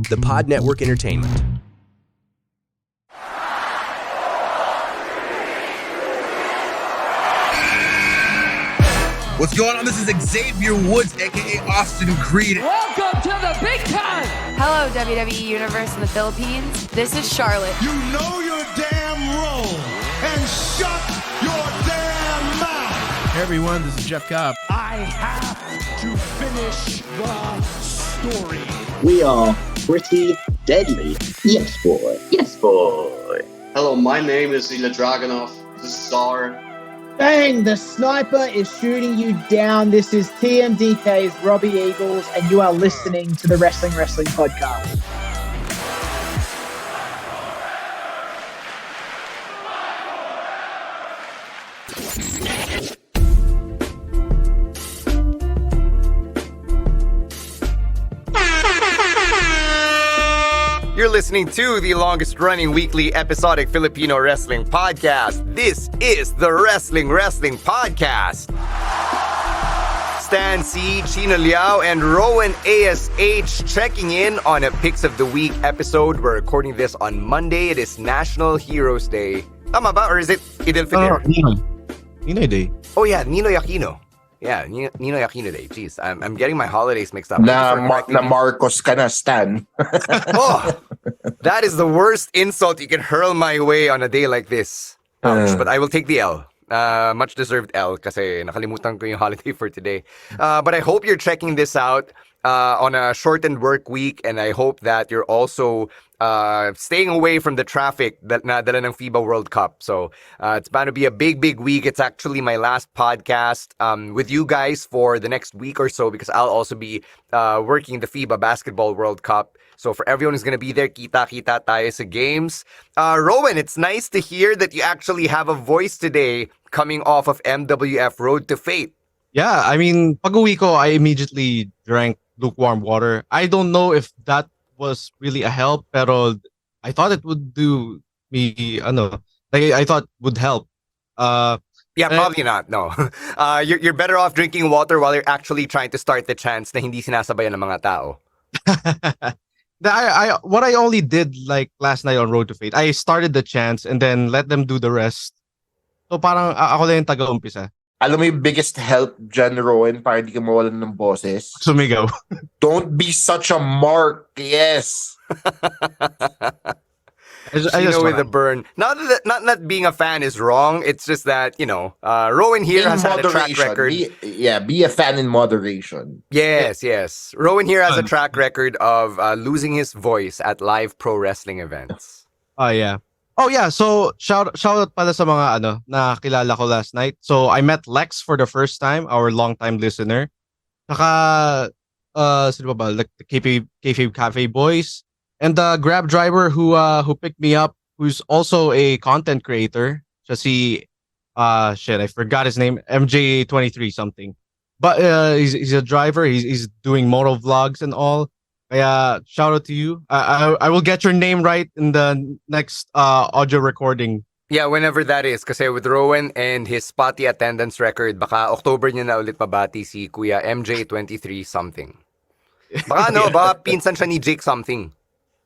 the Pod Network Entertainment. What's going on? This is Xavier Woods, a.k.a. Austin Creed. Welcome to the big time! Hello, WWE Universe in the Philippines. This is Charlotte. You know your damn role and shut your damn mouth. Hey everyone, this is Jeff Cobb. I have to finish the story. We are pretty deadly. Yes, boy. Yes, boy. Hello, my name is Ilya Dragunov, the Star. Bang! The sniper is shooting you down. This is TMDK's Robbie Eagles, and you are listening to the Wrestling Podcast. You're listening to the longest-running weekly episodic Filipino wrestling podcast. This is the Wrestling Podcast. Stan C, Chino Liao, and Rowen ASH checking in on a Picks of the Week episode. We're recording this on Monday. It is National Heroes Day. Tama ba? Or is it Eid al-Fitr? Ninoy Day. Oh yeah, Ninoy Aquino. Yeah, Ninoy Aquino Day. Jeez, I'm getting my holidays mixed up. Na Marcos ka na, Stan. Oh, that is the worst insult you can hurl my way on a day like this. Ouch, but I will take the L. Much deserved L kasi nakalimutan ko yung holiday for today. But I hope you're checking this out on a shortened work week, and I hope that you're also staying away from the traffic that nadala ng FIBA World Cup. So it's bound to be a big week. It's actually my last podcast with you guys for the next week or so because I'll also be working the FIBA Basketball World Cup. So for everyone who's going to be there, kita tayo sa games. Rowen, it's nice to hear that you actually have a voice today coming off of MWF Road to Fate. Yeah, I mean, pag-uwi ko, I immediately drank lukewarm water. I don't know if that was really a help, pero I thought it would do me, I thought would help. Yeah, probably not, no. You're better off drinking water while you're actually trying to start the chants na hindi sinasabayan ng mga tao. What I only did like last night on Road to Fate, I started the chants and then let them do the rest. So parang ako lang yung taga-umpisa. Alam mo yung biggest help dyan, Rowen, para hindi ka mawalan ng boses? Sumigaw. Don't be such a mark. Yes. I just with the burn. Not that being a fan is wrong. It's just that, Rowen here has had a track record. Be a fan in moderation. Yes. Rowen here has a track record of losing his voice at live pro wrestling events. Oh, yeah. Oh yeah, so shout out pala sa mga na kilala ko last night. So I met Lex for the first time, our longtime listener. Saka sino ba? Like the Kayfabe Cafe boys and the Grab driver who picked me up, who's also a content creator. Siya si I forgot his name, MJ23 something. But he's a driver. He's doing moto vlogs and all. Kaya shout out to you. I will get your name right in the next audio recording. Yeah, whenever that is. Kasi with Rowen and his spotty attendance record, baka October niya na ulit pabati si Kuya MJ23 something. Baka baka pinsan siya ni Jake something.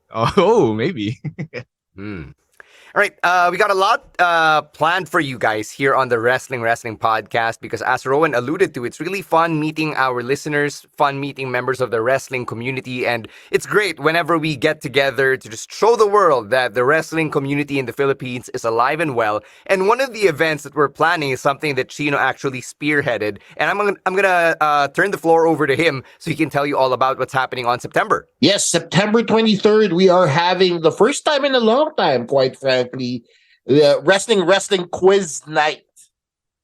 Oh, maybe. All right, we got a lot planned for you guys here on the Wrestling Podcast because as Rowen alluded to, it's really fun meeting our listeners, fun meeting members of the wrestling community, and it's great whenever we get together to just show the world that the wrestling community in the Philippines is alive and well. And one of the events that we're planning is something that Chino actually spearheaded, and I'm gonna turn the floor over to him so he can tell you all about what's happening on September. Yes, September 23rd, we are having the first time in a long time, quite frankly, the wrestling quiz night.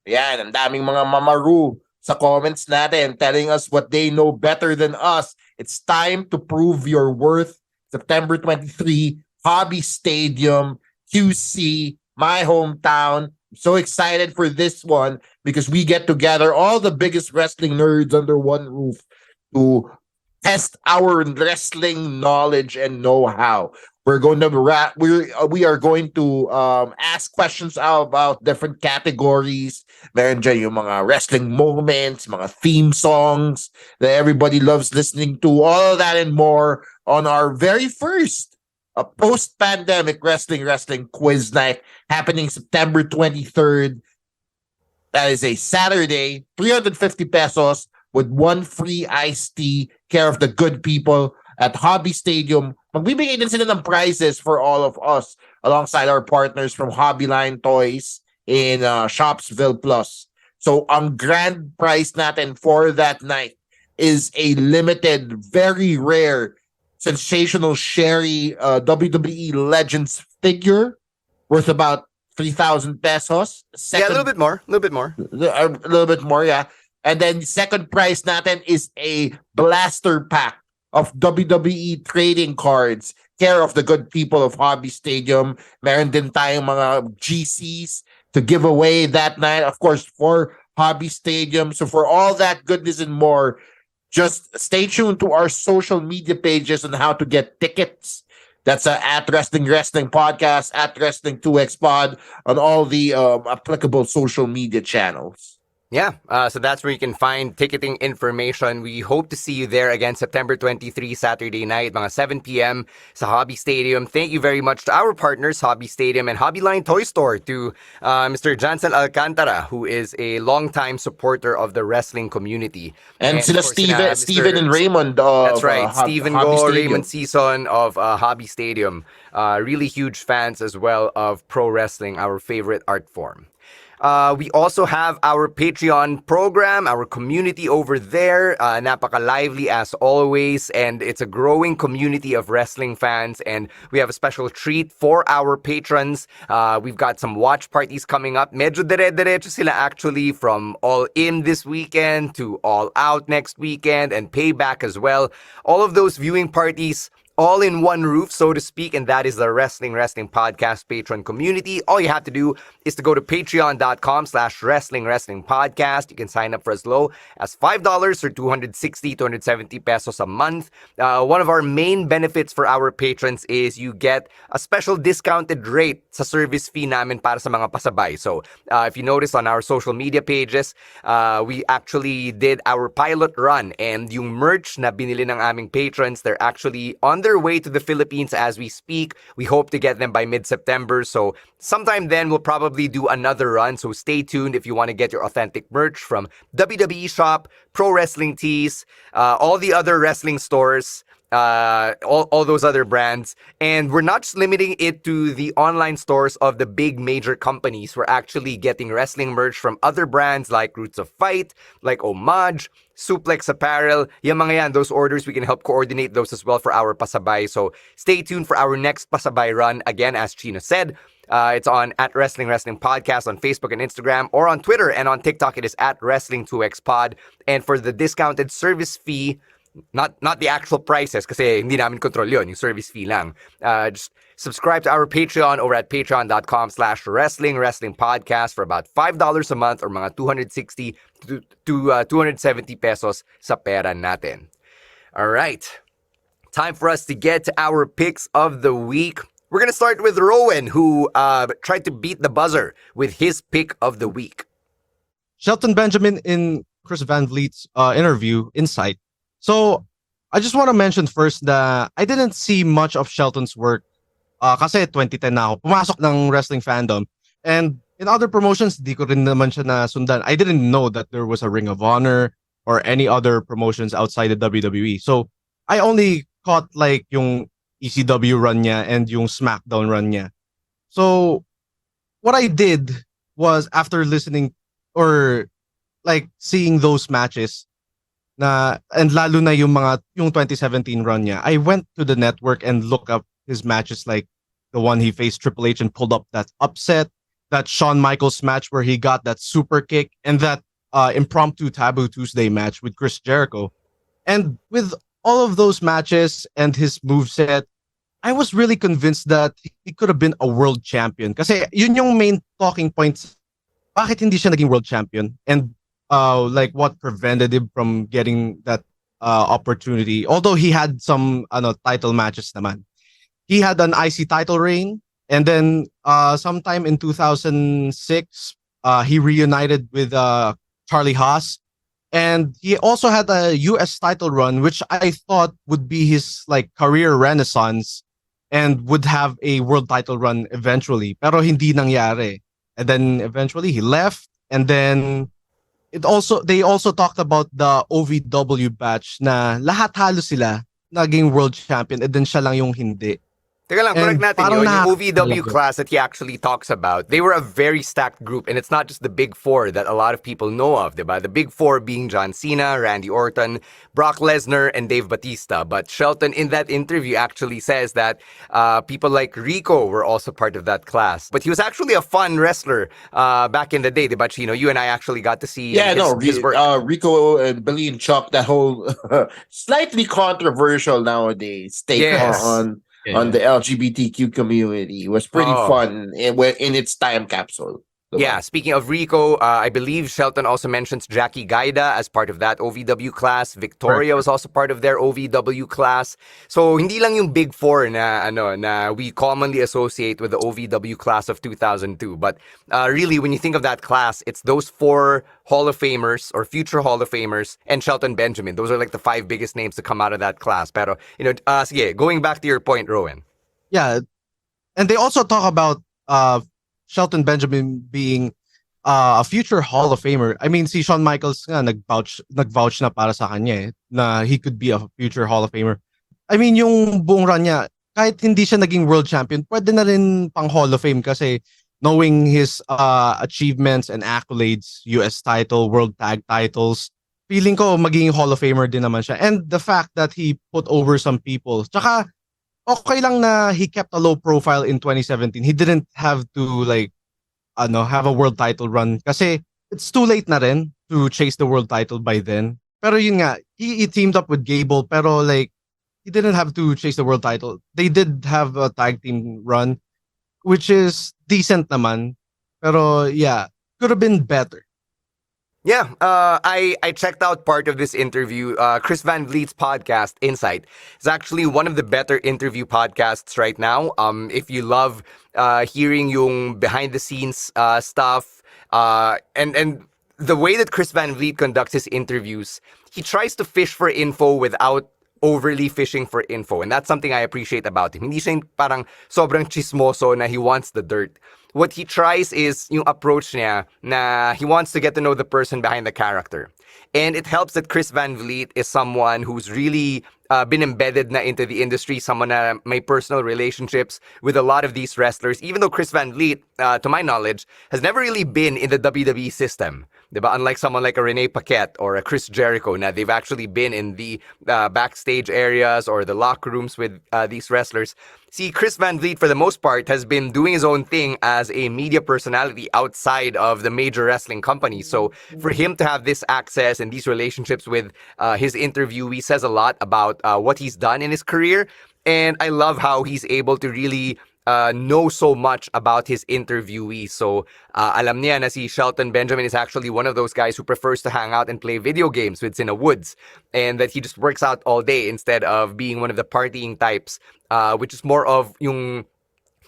Yan, ang daming mga mamaru sa comments natin telling us what they know better than us. It's time to prove your worth. September 23, Hobby Stadium, QC, my hometown. I'm so excited for this one because we get together all the biggest wrestling nerds under one roof to test our wrestling knowledge and know-how. We're going to we are going to ask questions about different categories. Meron dyan yung mga wrestling moments, mga theme songs that everybody loves listening to. All of that and more on our very first post-pandemic wrestling quiz night happening September 23rd. That is a Saturday, 350 pesos with one free iced tea, care of the good people at Hobby Stadium. Magbibigay din sila ng prizes for all of us alongside our partners from Hobbyline Toys in Shopsville Plus. So ang grand prize natin for that night is a limited, very rare, sensational Sherry WWE Legends figure worth about 3,000 pesos. Yeah, a little bit more. A little bit more, yeah. And then second prize natin is a blaster pack of WWE trading cards, care of the good people of Hobby Stadium. Meron din tayong mga GCs to give away that night, of course, for Hobby Stadium. So for all that goodness and more, just stay tuned to our social media pages on how to get tickets. That's at Wrestling Podcast, at Wrestling 2X Pod, on all the applicable social media channels. Yeah, so that's where you can find ticketing information. We hope to see you there again September 23, Saturday night, mga 7 p.m. sa Hobby Stadium. Thank you very much to our partners, Hobby Stadium and Hobbyline Toy Store, to Mr. Jansen Alcantara, who is a longtime supporter of the wrestling community. And sila Steven and Raymond of that's right, Steven Hobby Go, Stadium. Raymond Season of Hobby Stadium. Really huge fans as well of pro wrestling, our favorite art form. We also have our Patreon program, our community over there. Napaka-lively as always, and it's a growing community of wrestling fans, and we have a special treat for our patrons. We've got some watch parties coming up. Medyo dire-diretso sila actually, from All In this weekend to All Out next weekend, and Payback as well. All of those viewing parties all in one roof, so to speak, and that is the Wrestling Podcast patron community. All you have to do is to go to patreon.com/Wrestling Podcast. You can sign up for as low as $5 or 270 pesos a month. One of our main benefits for our patrons is you get a special discounted rate sa service fee namin para sa mga pasabay. So if you notice on our social media pages, we actually did our pilot run, and yung merch na binili ng aming patrons, they're actually on their way to the Philippines as we speak. We hope to get them by mid-September, so sometime then we'll probably do another run, so stay tuned if you want to get your authentic merch from WWE Shop, Pro Wrestling Tees, all the other wrestling stores, all those other brands. And we're not just limiting it to the online stores of the big major companies. We're actually getting wrestling merch from other brands like Roots of Fight, like Homage, Suplex Apparel, yung mga yan, those orders, we can help coordinate those as well for our pasabay. So stay tuned for our next pasabay run. Again, as Chino said, it's on at Wrestling Podcast on Facebook and Instagram, or on Twitter and on TikTok, it is at Wrestling2XPod. And for the discounted service fee, not the actual prices, kasi hindi namin control yun, yung service fee lang. Just subscribe to our Patreon over at patreon.com/Wrestling Podcast for about $5 a month, or mga 260 to 270 pesos sa pera natin. All right. Time for us to get to our picks of the week. We're going to start with Rowen, who tried to beat the buzzer with his pick of the week. Shelton Benjamin in Chris Van Vliet's interview, Insight. So, I just want to mention first that I didn't see much of Shelton's work kasi 2010 na ako. Pumasok ng wrestling fandom. And in other promotions, di ko rin naman siya nasundan. I didn't know that there was a Ring of Honor or any other promotions outside the WWE. So, I only caught like yung ECW run niya and yung SmackDown run niya. So, what I did was, after listening or like seeing those matches, and lalo na yung 2017 run niya, I went to the network and looked up his matches, like the one he faced Triple H and pulled up that upset, that Shawn Michaels match where he got that super kick, and that impromptu Taboo Tuesday match with Chris Jericho. And with all of those matches and his moveset, I was really convinced that he could have been a world champion. Kasi yun yung main talking points. Bakit hindi siya naging world champion? And like what prevented him from getting that opportunity? Although he had some title matches naman. He had an IC title reign, and then sometime in 2006, he reunited with Charlie Haas, And he also had a US title run, which I thought would be his like career renaissance and would have a world title run eventually. Pero hindi nangyari. And then eventually he left. And then they also talked about the OVW batch na lahat halos sila naging world champion and then siya lang yung hindi. Teka lang, correct And natin parang yun. Yung OVW talaga. class that he actually talks about, they were a very stacked group, and it's not just the big four that a lot of people know of, diba? The big four being John Cena, Randy Orton, Brock Lesnar, and Dave Bautista. But Shelton, in that interview, actually says that people like Rico were also part of that class. But he was actually a fun wrestler back in the day, diba, Chino? You and I actually got to see his work. Rico and Billy and Chuck, that whole slightly controversial nowadays take Yes. on the LGBTQ community was pretty fun in its time capsule. Yeah, speaking of Rico, I believe Shelton also mentions Jackie Gaida as part of that OVW class. Victoria was also part of their OVW class. So hindi lang yung big four na we commonly associate with the OVW class of 2002. But really, when you think of that class, it's those four Hall of Famers or future Hall of Famers and Shelton Benjamin. Those are like the five biggest names to come out of that class. Pero, sige, going back to your point, Rowen. Yeah. And they also talk about Shelton Benjamin being a future Hall of Famer. I mean, si Shawn Michaels nga nag-vouch na para sa kanya na he could be a future Hall of Famer. I mean, yung buong run niya, kahit hindi siya naging world champion, pwede na rin pang Hall of Fame kasi knowing his achievements and accolades, US title, world tag titles, feeling ko magiging Hall of Famer din naman siya. And the fact that he put over some people. Tsaka, okay lang na he kept a low profile in 2017. He didn't have to have a world title run kasi it's too late na rin to chase the world title by then. Pero yun nga, he teamed up with Gable pero like he didn't have to chase the world title. They did have a tag team run which is decent naman. Pero yeah, could have been better. Yeah, I checked out part of this interview. Chris Van Vliet's podcast, Insight, is actually one of the better interview podcasts right now. If you love hearing yung behind-the-scenes stuff, and the way that Chris Van Vliet conducts his interviews, he tries to fish for info without overly fishing for info. And that's something I appreciate about him. Hindi siya yung parang sobrang chismoso na he wants the dirt. What he tries is yung approach niya na he wants to get to know the person behind the character. And it helps that Chris Van Vliet is someone who's really been embedded na into the industry, someone na may personal relationships with a lot of these wrestlers, even though Chris Van Vliet, to my knowledge, has never really been in the WWE system. Diba? Unlike someone like a Renee Paquette or a Chris Jericho, na they've actually been in the backstage areas or the locker rooms with these wrestlers. See, Chris Van Vliet, for the most part, has been doing his own thing as a media personality outside of the major wrestling companies. So for him to have this access and these relationships with his interviewee says a lot about what he's done in his career. And I love how he's able to really know so much about his interviewee. So alam niya na si Shelton Benjamin is actually one of those guys who prefers to hang out and play video games with Sina Woods, and that he just works out all day instead of being one of the partying types, which is more of yung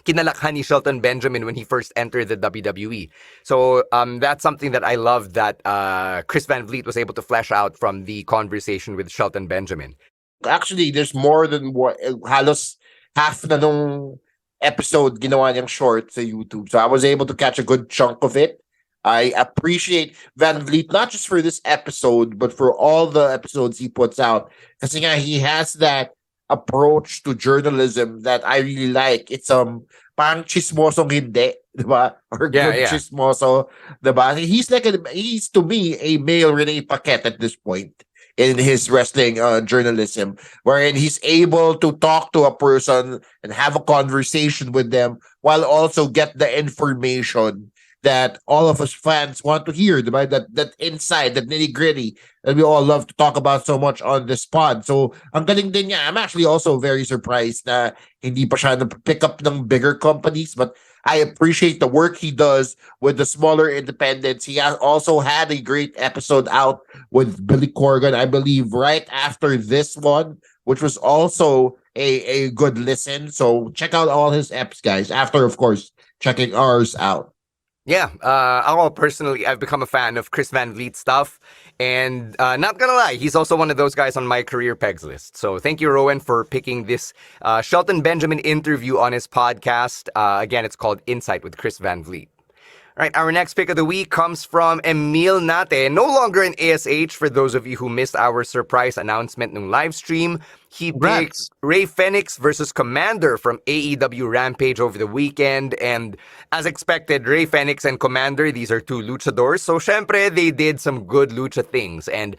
kinalakhan ni Shelton Benjamin when he first entered the WWE. So that's something that I love that Chris Van Vliet was able to flesh out from the conversation with Shelton Benjamin. Actually, there's more than halos half na nung episode ginawa niyang short sa YouTube. So I was able to catch a good chunk of it. I appreciate Van Vliet not just for this episode, but for all the episodes he puts out. Kasi nga, he has that approach to journalism that I really like. It's parang chismosong hindi, diba? Or good chismoso, diba? He's to me a male Renee Paquette at this point in his wrestling journalism, wherein he's able to talk to a person and have a conversation with them while also get the information that all of us fans want to hear, right? That inside, that nitty-gritty that we all love to talk about so much on this pod. So, ang galing din niya. I'm actually also very surprised na hindi pa siya pick up ng bigger companies, but I appreciate the work he does with the smaller independents. He has also had a great episode out with Billy Corgan, I believe, right after this one, which was also a good listen. So check out all his eps, guys, after, of course, checking ours out. Yeah, ako personally, I've become a fan of Chris Van Vliet stuff. And not gonna lie, he's also one of those guys on my career pegs list. So thank you, Rowen, for picking this Shelton Benjamin interview on his podcast. Again, it's called Insight with Chris Van Vliet. All right, our next pick of the week comes from Emile Nate, no longer in ASH for those of you who missed our surprise announcement nung live stream. He picked Ray Fenix versus Komander from AEW Rampage over the weekend. And as expected, Ray Fenix and Komander, these are two luchadors. So, syempre, they did some good lucha things. And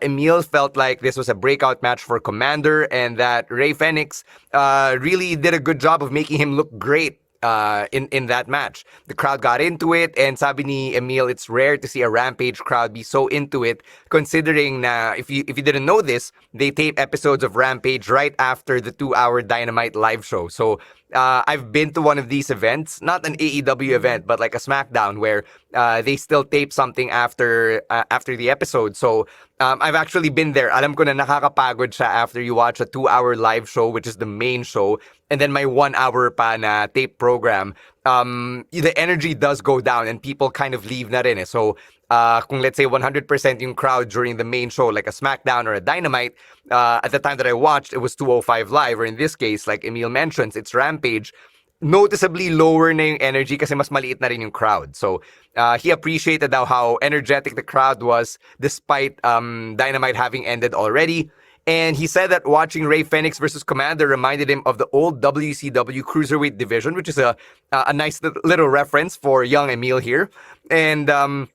Emile felt like this was a breakout match for Komander and that Ray Fenix really did a good job of making him look great in that match. The crowd got into it, and sabi ni Emile, it's rare to see a Rampage crowd be so into it, considering na, if you didn't know this, they tape episodes of Rampage right after the 2-hour Dynamite live show. So I've been to one of these events, not an AEW event, but like a SmackDown where they still tape something after the episode. So I've actually been there. Alam ko na nakakapagod siya after you watch a 2-hour live show, which is the main show, and then my 1-hour pa na tape program. The energy does go down and people kind of leave na rin eh. So kung let's say 100% yung crowd during the main show, like a SmackDown or a Dynamite, at the time that I watched, it was 2:05 live, or in this case, like Emile mentions, it's Rampage. Noticeably lower na yung energy kasi mas maliit na rin yung crowd. So he appreciated how energetic the crowd was despite Dynamite having ended already. And he said that watching Ray Fenix versus Komander reminded him of the old WCW Cruiserweight division, which is a nice little reference for young Emile here. And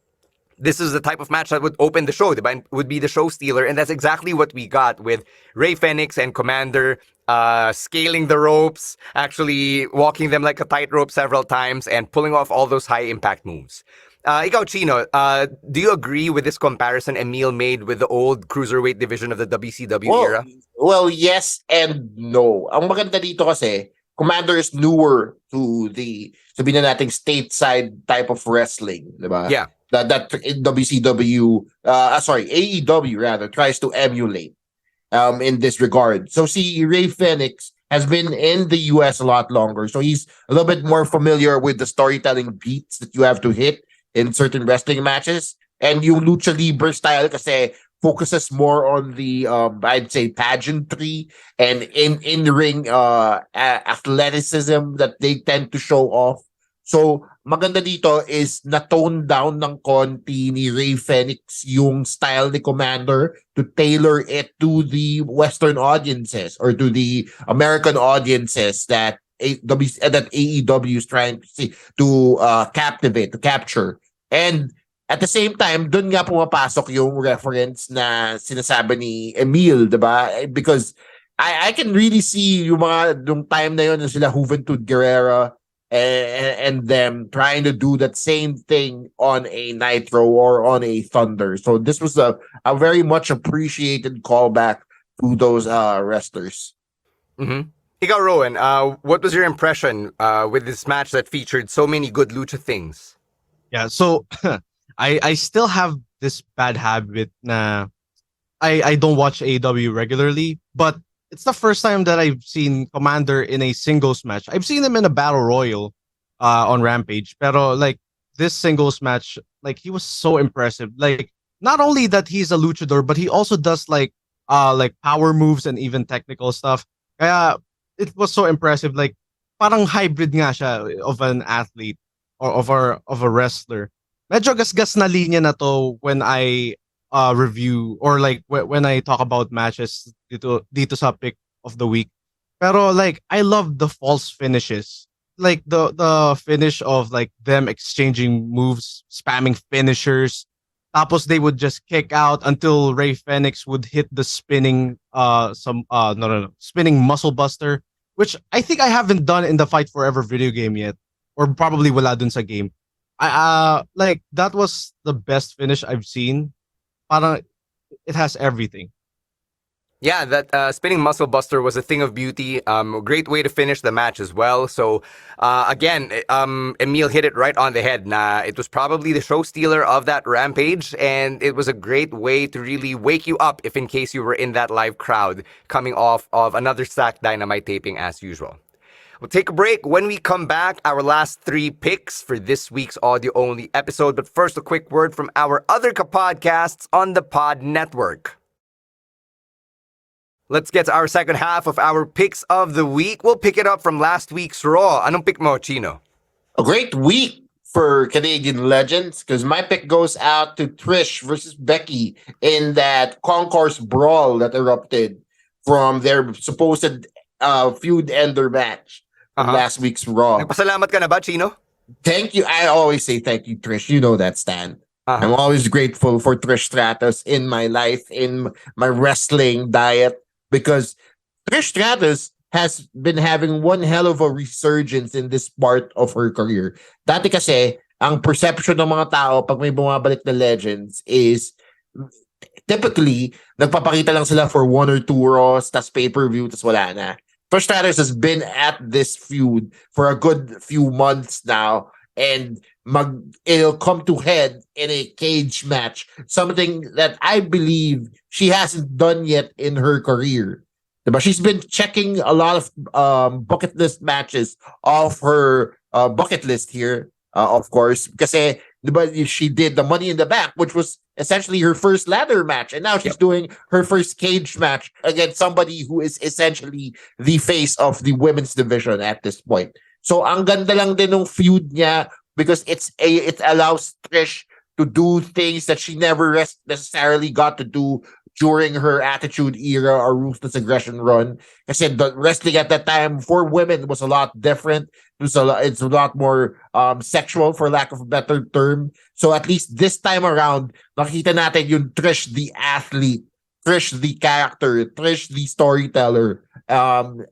this is the type of match that would open the show, diba? Would be the show stealer, and that's exactly what we got with Ray Fenix and Komander scaling the ropes, actually walking them like a tightrope several times, and pulling off all those high-impact moves. Ikaw, Chino, do you agree with this comparison Emile made with the old Cruiserweight division of the WCW era? Well, yes and no. Ang maganda dito kasi, Komander is newer to the, sabihin na nating stateside type of wrestling, diba? Yeah. That WCW, AEW rather, tries to emulate in this regard. So see, Ray Fenix has been in the US a lot longer, so he's a little bit more familiar with the storytelling beats that you have to hit in certain wrestling matches. And yung Lucha Libre style kasi focuses more on the, I'd say, pageantry and in-ring athleticism that they tend to show off. So, maganda dito is na-tone down ng konti ni Ray Fenix yung style ni Komander to tailor it to the Western audiences or to the American audiences that AEW is trying to captivate, to capture. And at the same time, dun nga pumapasok yung reference na sinasabi ni Emile, diba? Because I can really see yung time na yun na sila Juventud Guerrera and them trying to do that same thing on a Nitro or on a Thunder. So this was a very much appreciated callback to those wrestlers. Mm-hmm. Ikaw, Rowen, what was your impression with this match that featured so many good lucha things? Yeah, so I still have this bad habit na I don't watch AEW regularly, but it's the first time that I've seen Komander in a singles match. I've seen him in a battle royal on Rampage, pero like this singles match, like he was so impressive. Like not only that he's a luchador, but he also does like power moves and even technical stuff. Kaya it was so impressive. Like parang hybrid nga siya of an athlete or of a wrestler. Medyo gasgas na linya na to when I review or like when I talk about matches dito sa pick of the week. Pero like I love the false finishes. Like the finish of like them exchanging moves, spamming finishers. Tapos they would just kick out until Ray Fenix would hit the spinning spinning muscle buster, which I think I haven't done in the Fight Forever video game yet, or probably wala dun sa game. Like that was the best finish I've seen. Parang it has everything. Yeah, that spinning muscle buster was a thing of beauty. A great way to finish the match as well. So again, Emile hit it right on the head. It was probably the show stealer of that Rampage, and it was a great way to really wake you up if in case you were in that live crowd coming off of another Stacked Dynamite taping as usual. We'll take a break. When we come back, our last 3 picks for this week's audio-only episode. But first, a quick word from our other podcasts on the Pod Network. Let's get to our second half of our picks of the week. We'll pick it up from last week's Raw. Anong pick mo, Chino? A great week for Canadian legends, because my pick goes out to Trish versus Becky in that concourse brawl that erupted from their supposed feud ender match from last week's Raw. Nagpasalamat ka na ba, Chino? Thank you. I always say thank you, Trish. You know that, Stan. I'm always grateful for Trish Stratus in my life, in my wrestling diet, because Trish Stratus has been having one hell of a resurgence in this part of her career. Dati kasi, ang perception ng mga tao pag may bumabalik na legends is typically, nagpapakita lang sila for 1 or 2 Raws, tas pay-per-view, tas wala na. Trish Stratus has been at this feud for a good few months now, and it'll come to head in a cage match, something that I believe she hasn't done yet in her career. But she's been checking a lot of bucket list matches off her bucket list here, of course. Kasi she did the Money in the Bank, which was essentially her first ladder match. And now she's doing her first cage match against somebody who is essentially the face of the women's division at this point. So ang ganda lang din ng feud niya, because it allows Trish to do things that she never necessarily got to do during her Attitude Era or Ruthless Aggression run. Kasi the wrestling at that time for women was a lot different. It's a lot more sexual, for lack of a better term. So at least this time around, nakita natin yung Trish the athlete, Trish the character, Trish the storyteller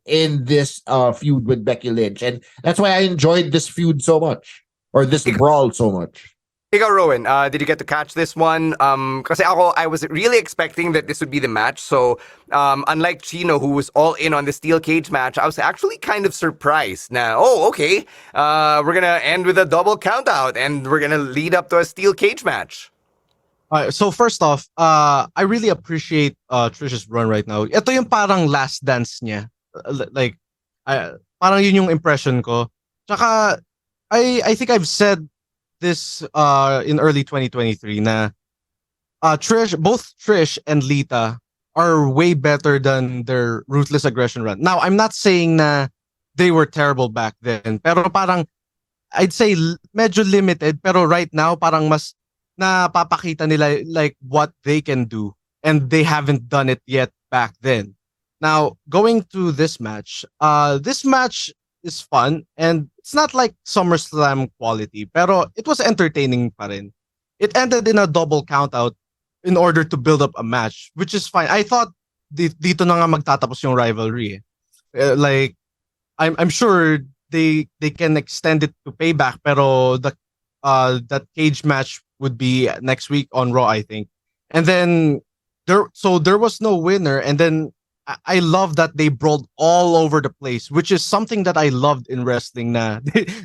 in this feud with Becky Lynch. And that's why I enjoyed this feud so much, or this brawl so much. Ikaw, Rowen, did you get to catch this one? Kasi I was really expecting that this would be the match. So, unlike Chino, who was all in on the steel cage match, I was actually kind of surprised. Now, okay, we're gonna end with a double countout, and we're gonna lead up to a steel cage match. So first off, I really appreciate Trish's run right now. Ito yung parang last dance niya. Parang yun yung impression ko. Tsaka, I think I've said this in early 2023 na both Trish and Lita are way better than their Ruthless Aggression run. Now, I'm not saying na they were terrible back then, pero parang I'd say medyo limited, pero right now parang mas napapakita nila like what they can do, and they haven't done it yet back then. Now, going to this match is fun, and it's not like SummerSlam quality, pero it was entertaining pa rin. It ended in a double countout in order to build up a match, which is fine. I thought dito na nga magtatapos yung rivalry. I'm sure they can extend it to Payback, pero that cage match would be next week on Raw, I think. And then there was no winner, and then I love that they brawled all over the place, which is something that I loved in wrestling. Na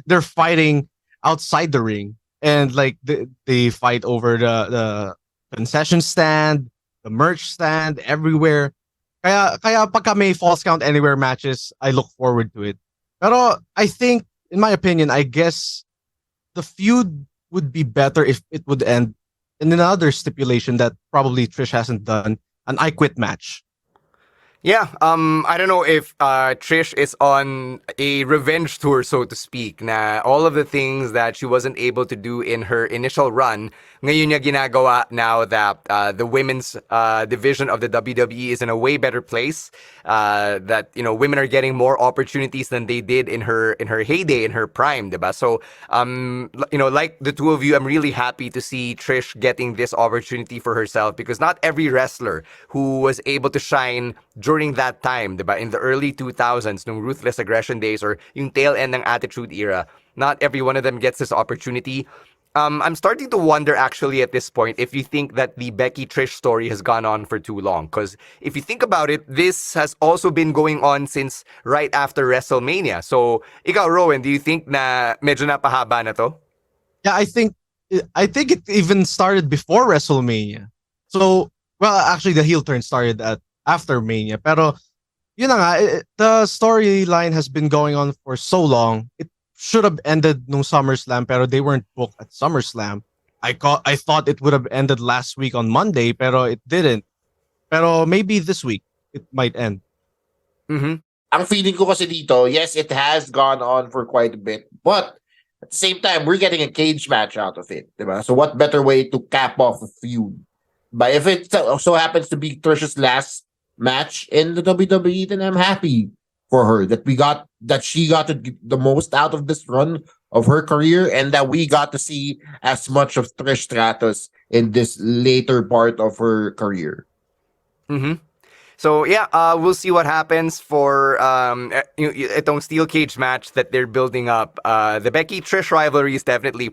they're fighting outside the ring, and like they fight over the concession stand, the merch stand, everywhere. Kaya pagka may Falls Count Anywhere matches, I look forward to it. Pero I think, in my opinion, I guess the feud would be better if it would end in another stipulation that probably Trish hasn't done, an I Quit match. Yeah, I don't know if Trish is on a revenge tour, so to speak, na all of the things that she wasn't able to do in her initial run, ngayon niya ginagawa now that the women's division of the WWE is in a way better place, that, you know, women are getting more opportunities than they did in her heyday, in her prime, diba? So, you know, like the two of you, I'm really happy to see Trish getting this opportunity for herself, because not every wrestler who was able to shine during that time, diba, in the early 2000s, nung Ruthless Aggression days or yung tail end ng Attitude Era, not every one of them gets this opportunity. I'm starting to wonder actually at this point if you think that the Becky Trish story has gone on for too long. Because if you think about it, this has also been going on since right after WrestleMania. So, ikaw, Rowen, do you think na medyo napahaba na to? Yeah, I think it even started before WrestleMania. So, well, actually the heel turn started after Mania. Pero yun na nga, the storyline has been going on for so long. It should have ended nung SummerSlam, pero they weren't booked at SummerSlam. I thought it would have ended last week on Monday, pero it didn't. Pero maybe this week it might end. Mm-hmm. Ang feeling ko kasi dito, yes, it has gone on for quite a bit, but at the same time, we're getting a cage match out of it, diba? So what better way to cap off a feud? But if it so happens to be Trish's last match in the WWE, then I'm happy for her that she got the most out of this run of her career, and that we got to see as much of Trish Stratus in this later part of her career. Mm-hmm. So yeah, we'll see what happens for itong steel cage match that they're building up. The Becky Trish rivalry is definitely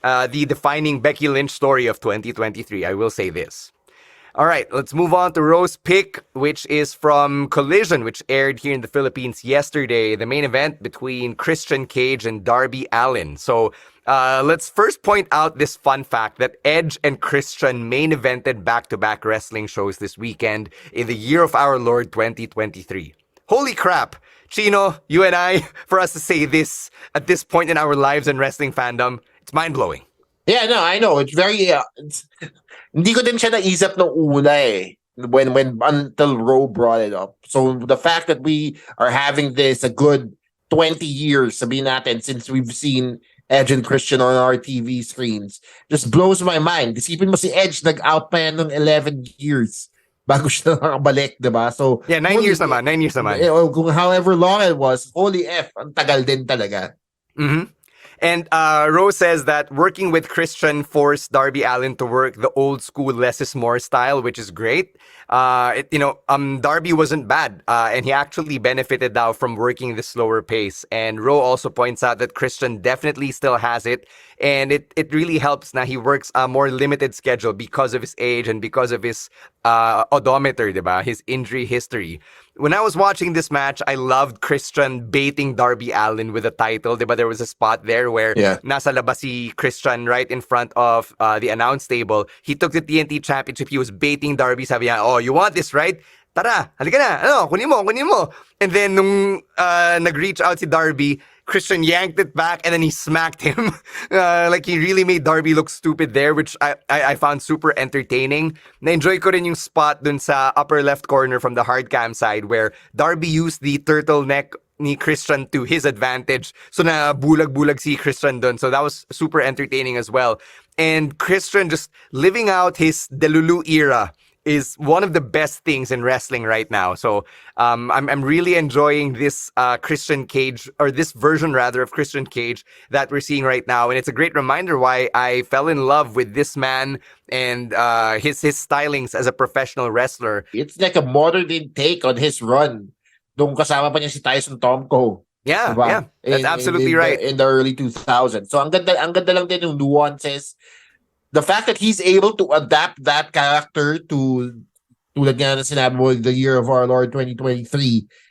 the defining Becky Lynch story of 2023. I will say this. All right, let's move on to Ro's pick, which is from Collision, which aired here in the Philippines yesterday. The main event between Christian Cage and Darby Allin. So let's first point out this fun fact that Edge and Christian main evented back-to-back wrestling shows this weekend in the year of our Lord 2023. Holy crap! Chino, you and I, for us to say this at this point in our lives in wrestling fandom, it's mind-blowing. Yeah, no, I know. It's very... hindi ko din siya naisip nung una eh. When until Ro brought it up. So the fact that we are having this a good 20 years, sabihin natin, since we've seen Edge and Christian on our TV screens, just blows my mind. Isipin mo si Edge nag-out pa yan ng 11 years bago siya nakabalik, diba? So, yeah, 9 years naman. Kung however long it was, holy F, ang tagal din talaga. Mm-hmm. And Rose says that working with Christian forced Darby Allin to work the old school less is more style, which is great. Darby wasn't bad, and he actually benefited now from working the slower pace. And Ro also points out that Christian definitely still has it, and it really helps now he works a more limited schedule because of his age and because of his odometer, diba? His injury history. When I was watching this match, I loved Christian baiting Darby Allin with a title, diba? There was a spot there where nasa labas si Christian right in front of the announce table. He took the TNT Championship. He was baiting Darby. Sabi niya, oh, you want this, right? Tara, halika na. Ano, kunin mo. And then nung nag-reach out si Darby, Christian yanked it back and then he smacked him. Like he really made Darby look stupid there, which I found super entertaining. Na-enjoy ko rin yung spot dun sa upper left corner from the hard cam side where Darby used the turtleneck ni Christian to his advantage. So na bulag-bulag si Christian dun. So that was super entertaining as well. And Christian just living out his Delulu era is one of the best things in wrestling right now. So I'm really enjoying this Christian Cage, or this version rather of Christian Cage that we're seeing right now. And it's a great reminder why I fell in love with this man and his stylings as a professional wrestler. It's like a modern take on his run. Nung kasama pa niya si Tyson Tomko. Yeah, diba? Yeah, that's absolutely right. In the early 2000s. So ang ganda lang din yung nuances. The fact that he's able to adapt that character to tulad nga na sinabi mo, the year of our Lord 2023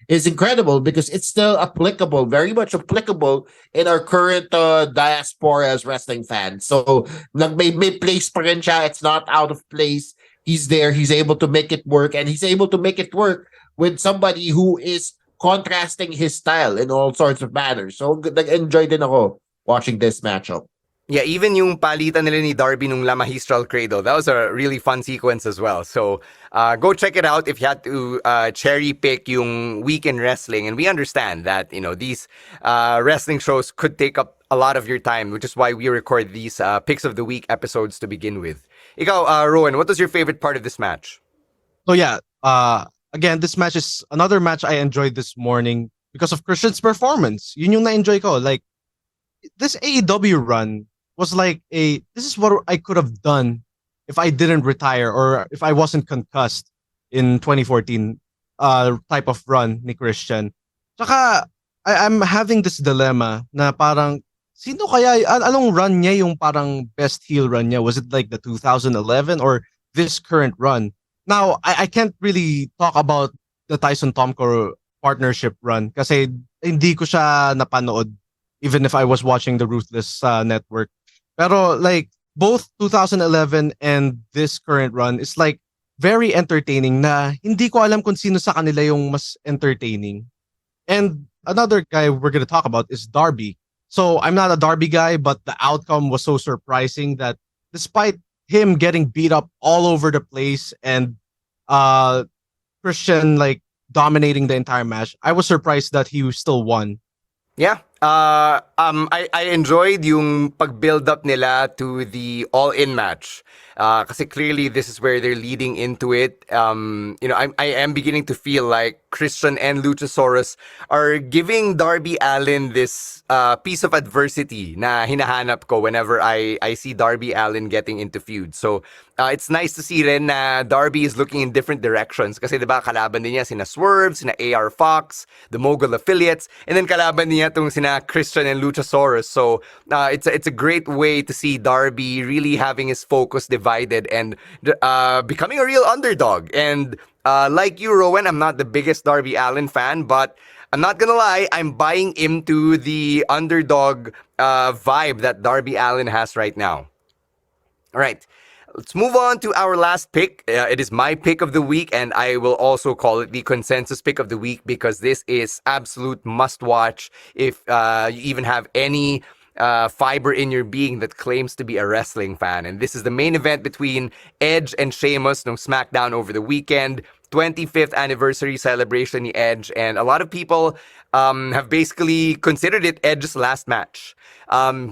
is incredible because it's still applicable, very much applicable in our current diaspora as wrestling fans. So may place pa rin siya. It's not out of place. He's there. He's able to make it work, and he's able to make it work with somebody who is contrasting his style in all sorts of manners. So nag-enjoy din ako watching this matchup. Yeah, even yung palitan nila ni Darby nung La Magistral Cradle, that was a really fun sequence as well. So go check it out if you had to cherry pick yung weekend wrestling. And we understand that, these wrestling shows could take up a lot of your time, which is why we record these picks of the week episodes to begin with. Ikaw, Rowen, what was your favorite part of this match? So yeah, again, this match is another match I enjoyed this morning because of Christian's performance. Yun yung na-enjoy ko. Like, this AEW run was like this is what I could have done if I didn't retire or if I wasn't concussed in 2014 type of run ni Christian. Tsaka, I'm having this dilemma na parang, sino kaya, anong run niya yung parang best heel run niya? Was it like the 2011 or this current run? Now, I can't really talk about the Tyson Tomko partnership run kasi hindi ko siya napanood even if I was watching the Ruthless Network. Pero like both 2011 and this current run, it's like very entertaining na hindi ko alam kung sino sa kanila yung mas entertaining. And another guy we're gonna talk about is Darby. So I'm not a Darby guy, but the outcome was so surprising that despite him getting beat up all over the place and Christian like dominating the entire match, I was surprised that he still won. Yeah. I enjoyed yung pag-build up nila to the all-in match. Kasi clearly this is where they're leading into it. I am beginning to feel like Christian and Luchasaurus are giving Darby Allin this piece of adversity na hinahanap ko whenever I see Darby Allin getting into feuds. So it's nice to see rin na Darby is looking in different directions. Kasi diba kalaban din niya sina Swerve, sina AR Fox, the Mogul Affiliates, and then kalaban niya itong sina Christian and Luchasaurus. So it's a great way to see Darby really having his focus divided and becoming a real underdog. And like you, Rowen, I'm not the biggest Darby Allin fan, but I'm not gonna lie, I'm buying into the underdog vibe that Darby Allin has right now. All right. Let's move on to our last pick. It is my pick of the week, and I will also call it the consensus pick of the week because this is absolute must-watch if you even have any fiber in your being that claims to be a wrestling fan. And this is the main event between Edge and Sheamus no SmackDown over the weekend. 25th anniversary celebration ni Edge, and a lot of people have basically considered it Edge's last match.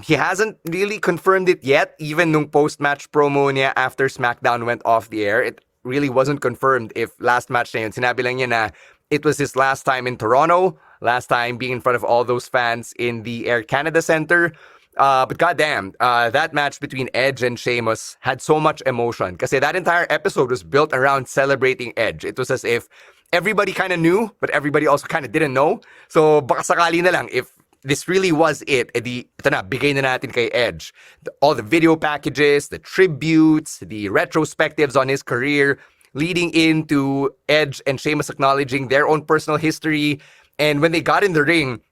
He hasn't really confirmed it yet, even nung post-match promo niya after SmackDown went off the air. It really wasn't confirmed if last match na yun. Sinabi lang niya na it was his last time in Toronto, last time being in front of all those fans in the Air Canada Centre. But goddamn, that match between Edge and Sheamus had so much emotion. Kasi that entire episode was built around celebrating Edge. It was as if everybody kind of knew, but everybody also kind of didn't know. So baka sakali na lang, if this really was it, edi, ito na, bigay na natin kay Edge. All the video packages, the tributes, the retrospectives on his career, leading into Edge and Sheamus acknowledging their own personal history. And when they got in the ring,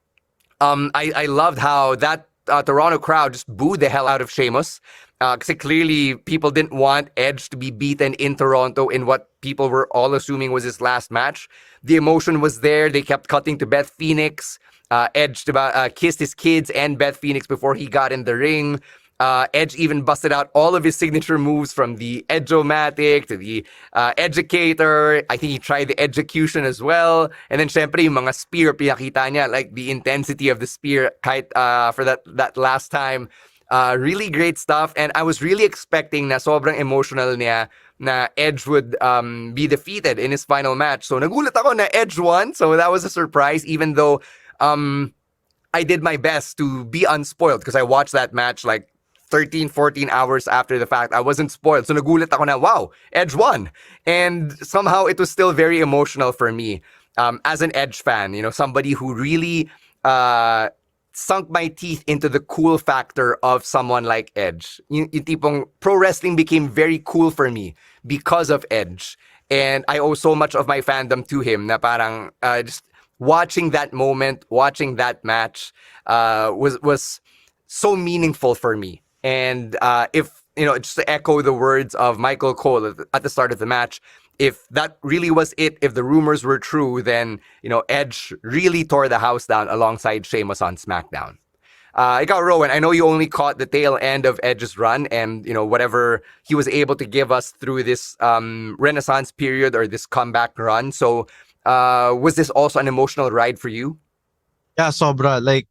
I loved how that Toronto crowd just booed the hell out of Sheamus. Because clearly people didn't want Edge to be beaten in Toronto in what people were all assuming was his last match. The emotion was there. They kept cutting to Beth Phoenix. Edge kissed his kids and Beth Phoenix before he got in the ring. Edge even busted out all of his signature moves from the Edge-O-Matic to the Educator. I think he tried the Execution as well. And then syempre yung mga spear, pinakita niya, like the intensity of the spear kahit, for that last time. Really great stuff. And I was really expecting na sobrang emotional niya na Edge would be defeated in his final match. So nagulat ako na Edge won. So that was a surprise, even though I did my best to be unspoiled because I watched that match like 13, 14 hours after the fact. I wasn't spoiled. So nagulat ako na, wow, Edge won. And somehow it was still very emotional for me as an Edge fan. You know, somebody who really sunk my teeth into the cool factor of someone like Edge. Yung tipong pro wrestling became very cool for me because of Edge. And I owe so much of my fandom to him na parang just watching that moment, watching that match was so meaningful for me. And if, you know, just to echo the words of Michael Cole at the start of the match, if that really was it, if the rumors were true, then, you know, Edge really tore the house down alongside Sheamus on SmackDown. Ikaw, Rowen, I know you only caught the tail end of Edge's run and, you know, whatever he was able to give us through this Renaissance period or this comeback run. So was this also an emotional ride for you? Yeah, sobra. Like,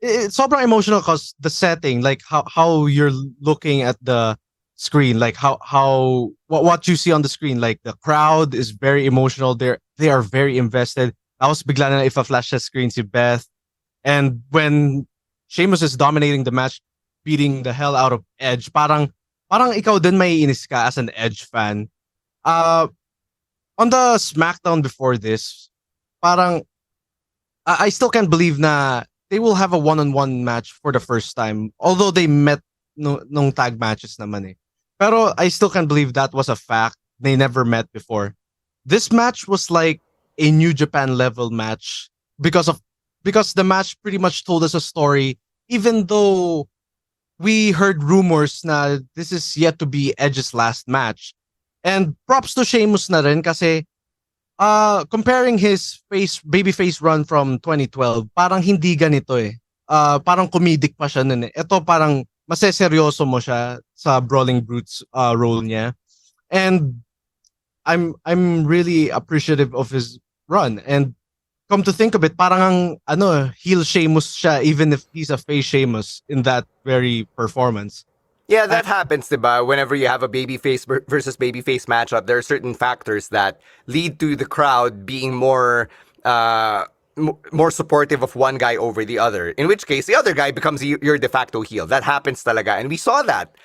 it's sobra emotional because the setting, like how you're looking at the screen, like what you see on the screen, like the crowd is very emotional. They are very invested. I was bigla na ipa-flash sa screen si Beth. And when Sheamus is dominating the match, beating the hell out of Edge, parang ikaw din may inis ka as an Edge fan. On the SmackDown before this, parang I still can't believe na they will have a one-on-one match for the first time. Although they met nung tag matches naman eh. Pero I still can't believe that was a fact. They never met before. This match was like a New Japan level match because the match pretty much told us a story, even though we heard rumors na this is yet to be Edge's last match. And props to Sheamus na rin kasi comparing his babyface run from 2012, parang hindi ganito eh. Parang comedic pa siya nun eh. Ito parang maseseryoso mo siya sa Brawling Brutes role niya. And I'm really appreciative of his run. And come to think of it, parang ang heel Sheamus siya even if he's a face Sheamus in that very performance. Yeah, that happens, diba? Whenever you have a babyface versus babyface matchup, there are certain factors that lead to the crowd being more supportive of one guy over the other. In which case, the other guy becomes your de facto heel. That happens talaga, and we saw that.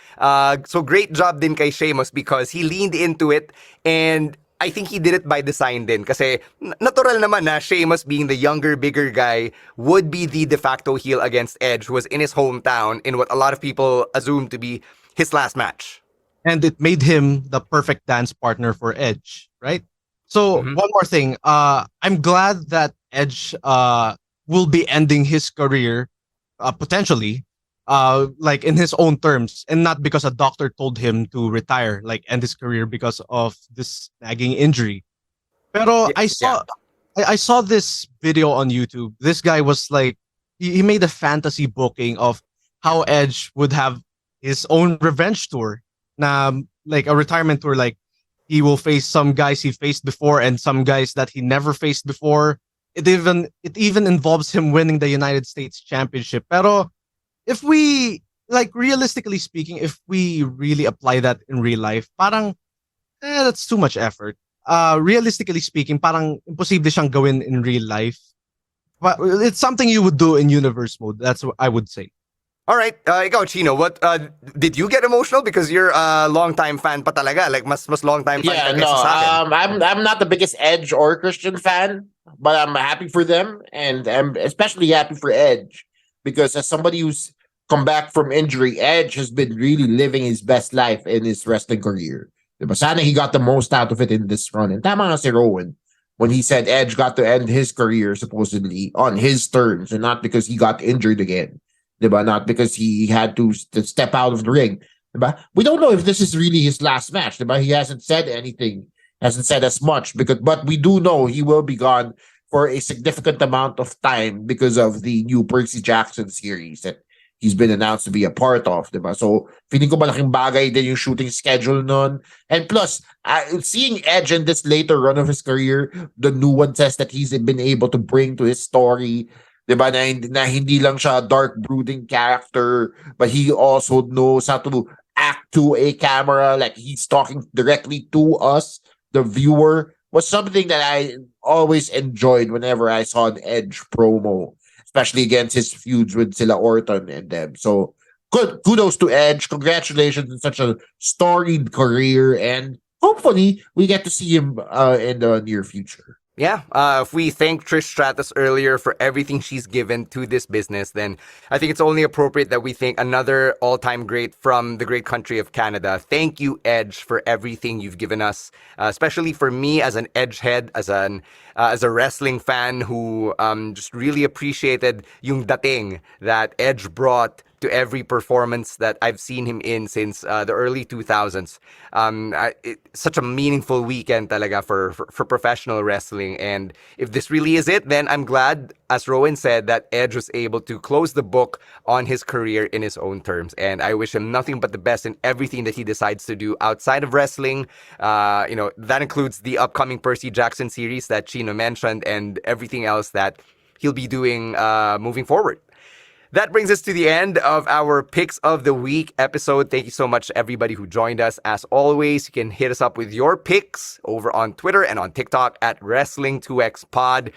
So great job din kay Sheamus because he leaned into it, and I think he did it by design din. Kasi natural naman na Sheamus being the younger, bigger guy would be the de facto heel against Edge, who was in his hometown in what a lot of people assumed to be his last match. And it made him the perfect dance partner for Edge, right? So one more thing. I'm glad that Edge will be ending his career potentially like in his own terms and not because a doctor told him to retire, like end his career because of this nagging injury. Pero I saw this video on YouTube. This guy was like, he made a fantasy booking of how Edge would have his own revenge tour, na like a retirement tour, like he will face some guys he faced before and some guys that he never faced before. It even involves him winning the United States Championship. Pero if we, like, realistically speaking, if we really apply that in real life, parang that's too much effort. Realistically speaking, parang imposible siyang gawin in real life. But it's something you would do in universe mode. That's what I would say. All right, ikaw, Chino, what did you get emotional because you're a long-time fan pa talaga, like mas long-time fan? Yeah, no, I'm not the biggest Edge or Christian fan, but I'm happy for them, and I'm especially happy for Edge because as somebody who's come back from injury, Edge has been really living his best life in his wrestling career. Diba? Sana he got the most out of it in this run. And tama nga si Rowen when he said Edge got to end his career supposedly on his terms and not because he got injured again. Diba? Not because he had to step out of the ring. Diba? We don't know if this is really his last match. Diba? He hasn't said anything, hasn't said as much, but we do know he will be gone for a significant amount of time because of the new Percy Jackson series that he's been announced to be a part of, diba? So, feeling ko malaking bagay din yung shooting schedule nun. And plus, seeing Edge in this later run of his career, the nuances that he's been able to bring to his story, diba? Na hindi lang siya a dark brooding character, but he also knows how to act to a camera, like he's talking directly to us, the viewer, was something that I always enjoyed whenever I saw an Edge promo, especially against his feuds with sila Orton and them. So, kudos to Edge. Congratulations on such a storied career, and hopefully we get to see him in the near future. Yeah, if we thanked Trish Stratus earlier for everything she's given to this business, then I think it's only appropriate that we thank another all-time great from the great country of Canada. Thank you, Edge, for everything you've given us, especially for me as an Edge head, as a wrestling fan who just really appreciated yung dating that Edge brought to every performance that I've seen him in since the early 2000s. Such a meaningful weekend talaga for professional wrestling. And if this really is it, then I'm glad, as Rowen said, that Edge was able to close the book on his career in his own terms. And I wish him nothing but the best in everything that he decides to do outside of wrestling. That includes the upcoming Percy Jackson series that Chino mentioned and everything else that he'll be doing moving forward. That brings us to the end of our Picks of the Week episode. Thank you so much to everybody who joined us. As always, you can hit us up with your picks over on Twitter and on TikTok at Wrestling2XPod.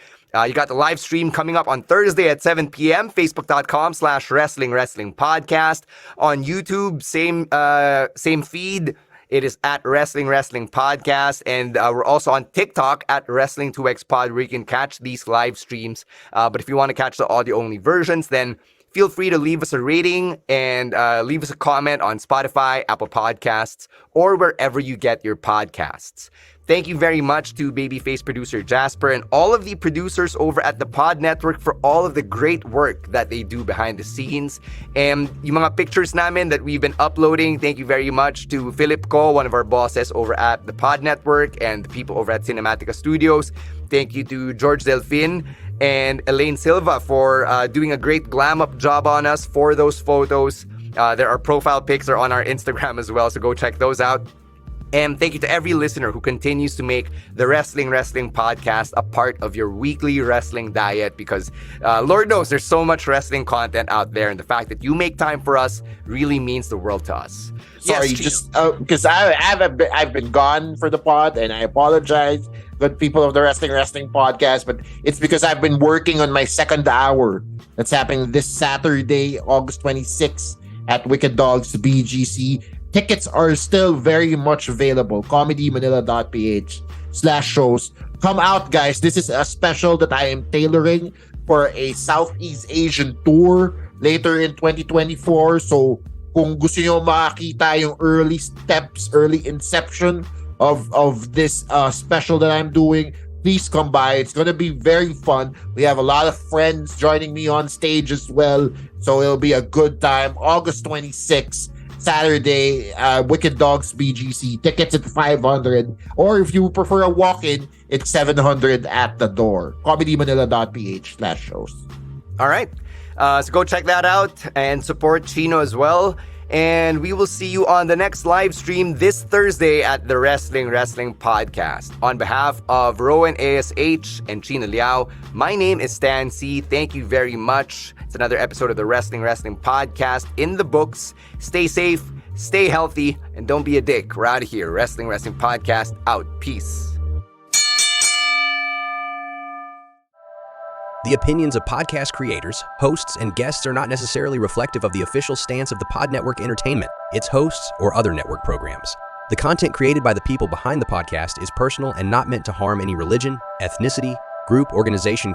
You got the live stream coming up on Thursday at 7 p.m. Facebook.com/Wrestling Podcast. On YouTube, same feed. It is at Wrestling Podcast. And we're also on TikTok at Wrestling2XPod where you can catch these live streams. But if you want to catch the audio-only versions, then feel free to leave us a rating and leave us a comment on Spotify, Apple Podcasts, or wherever you get your podcasts. Thank you very much to Babyface producer Jasper and all of the producers over at the Pod Network for all of the great work that they do behind the scenes. And yung mga pictures namin that we've been uploading, thank you very much to Philip Ko, one of our bosses over at the Pod Network, and the people over at Cinematica Studios. Thank you to George Delfin and Elaine Silva for doing a great glam-up job on us for those photos. There are profile pics are on our Instagram as well, so go check those out. And thank you to every listener who continues to make the Wrestling Podcast a part of your weekly wrestling diet, because Lord knows there's so much wrestling content out there, and the fact that you make time for us really means the world to us. Sorry, yes, just because I've been gone for the pod, and I apologize, good people of the Wrestling Podcast, but it's because I've been working on my second hour that's happening this Saturday, August 26th at Wicked Dogs BGC. Tickets are still very much available. comedymanila.ph/shows. Come out, guys. This is a special that I am tailoring for a Southeast Asian tour later in 2024. So kung gusto nyo makakita yung early steps, early inception of this special that I'm doing, please come by. It's going to be very fun. We have a lot of friends joining me on stage as well. So it'll be a good time. August 26th. Saturday, Wicked Dogs BGC. Tickets at 500, or if you prefer a walk-in, it's 700 at the door. comedymanila.ph/shows. All right. So go check that out and support Chino as well. And we will see you on the next live stream this Thursday at the Wrestling Podcast. On behalf of Rowen ASH and Chino Liao, my name is Stan C. Thank you very much. It's another episode of the Wrestling Podcast in the books. Stay safe, stay healthy, and don't be a dick. We're out of here. Wrestling Podcast out. Peace. The opinions of podcast creators, hosts, and guests are not necessarily reflective of the official stance of the Pod Network Entertainment, its hosts, or other network programs. The content created by the people behind the podcast is personal and not meant to harm any religion, ethnicity, group, organization,